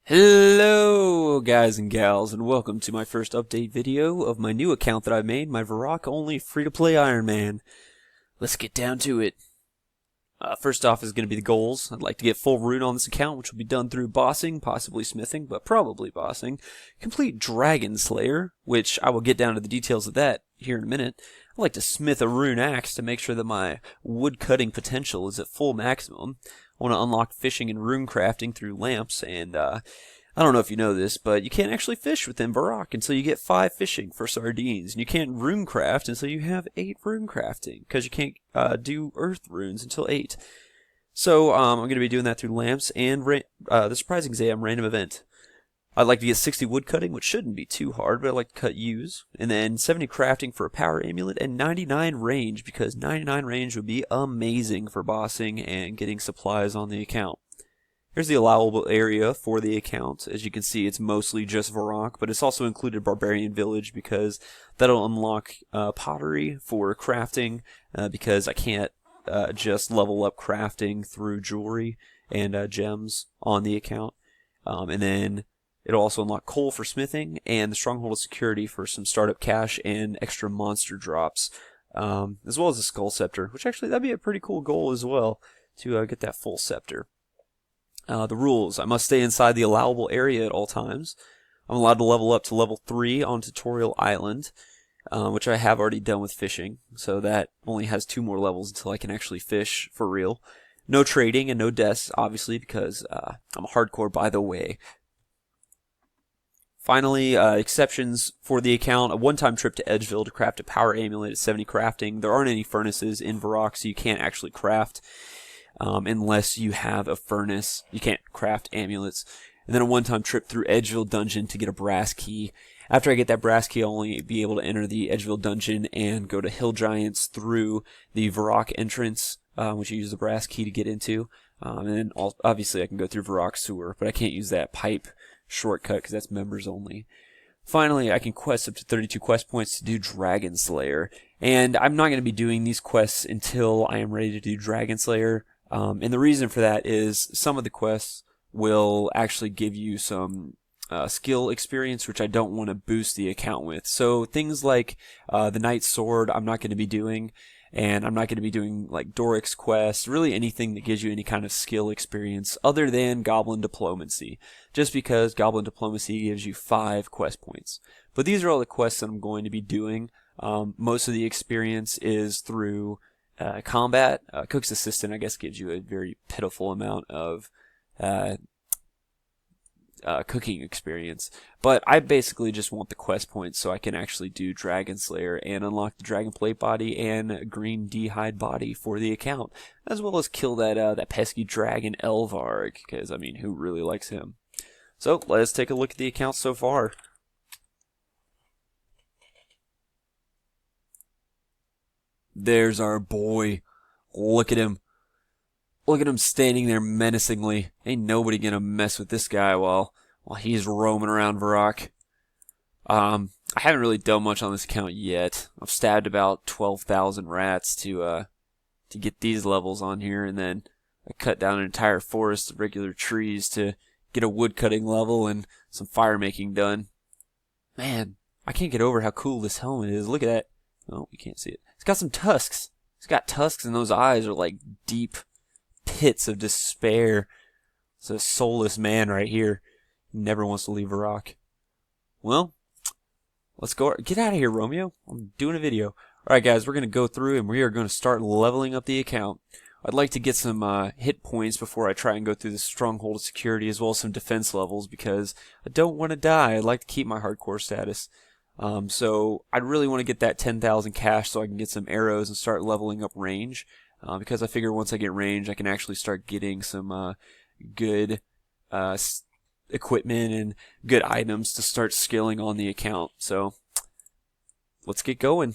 Hello guys and gals, and welcome to my first update video of my new account that I made, my Varrock only free-to-play Ironman. Let's get down to it. First off is going to be the goals. I'd like to get full Rune on this account, which will be done through bossing, possibly smithing, but probably bossing. Complete Dragon Slayer, which I will get down to the details of that here in a minute. I'd like to smith a Rune axe to make sure that my wood cutting potential is at full maximum. I want to unlock fishing and rune crafting through lamps, and I don't know if you know this, but you can't actually fish within Varrock until you get 5 fishing for sardines, and you can't rune craft until you have 8 rune crafting, because you can't do earth runes until 8. So I'm going to be doing that through lamps and the surprise exam random event. I'd like to get 60 wood cutting, which shouldn't be too hard, but I'd like to cut yews, and then 70 crafting for a power amulet, and 99 range, because 99 range would be amazing for bossing and getting supplies on the account. Here's the allowable area for the account. As you can see, it's mostly just Varrock, but it's also included Barbarian Village because that'll unlock pottery for crafting, because I can't just level up crafting through jewelry and gems on the account. And then it'll also unlock coal for smithing and the Stronghold of Security for some startup cash and extra monster drops, as well as a Skull Scepter, which actually that'd be a pretty cool goal as well to get that full scepter. The rules: I must stay inside the allowable area at all times. I'm allowed to level up to level 3 on Tutorial Island, which I have already done with fishing, so that only has 2 more levels until I can actually fish for real. No trading and no deaths, obviously, because I'm a hardcore by the way. Finally, exceptions for the account: a one-time trip to Edgeville to craft a power amulet at 70 crafting. There aren't any furnaces in Varrock, so you can't actually craft unless you have a furnace. You can't craft amulets. And then a one-time trip through Edgeville Dungeon to get a brass key. After I get that brass key, I'll only be able to enter the Edgeville Dungeon and go to Hill Giants through the Varrock entrance, which you use the brass key to get into. And then obviously I can go through Varrock Sewer, but I can't use that pipe shortcut because that's members only. Finally, I can quest up to 32 quest points to do Dragon Slayer. And I'm not going to be doing these quests until I am ready to do Dragon Slayer. And the reason for that is some of the quests will actually give you some skill experience, which I don't want to boost the account with. So things like the Knight's Sword I'm not going to be doing, and I'm not going to be doing like Doric's quest, really anything that gives you any kind of skill experience other than Goblin Diplomacy, just because Goblin Diplomacy gives you 5 quest points. But these are all the quests that I'm going to be doing. Most of the experience is through combat. Cook's Assistant, I guess, gives you a very pitiful amount of cooking experience, but I basically just want the quest points so I can actually do Dragon Slayer and unlock the Dragon Platebody and Green D-Hide Body for the account, as well as kill that pesky dragon Varrock, because I mean, who really likes him? So let's take a look at the account so far. There's our boy. Look at him. Look at him standing there menacingly. Ain't nobody gonna mess with this guy while he's roaming around Varrock. I haven't really done much on this account yet. I've stabbed about 12,000 rats to get these levels on here, and then I cut down an entire forest of regular trees to get a wood cutting level and some fire making done. Man, I can't get over how cool this helmet is. Look at that. Oh, you can't see it. It's got some tusks. It's got tusks, and those eyes are like deep pits of despair. It's a soulless man right here. He never wants to leave Varrock. Well, let's go. Get out of here, Romeo. I'm doing a video. Alright guys, we're going to go through and we are going to start leveling up the account. I'd like to get some hit points before I try and go through the Stronghold of Security, as well as some defense levels, because I don't want to die. I'd like to keep my hardcore status. So I'd really want to get that 10,000 cash so I can get some arrows and start leveling up range. Because I figure once I get range, I can actually start getting some good equipment and good items to start skilling on the account. So let's get going.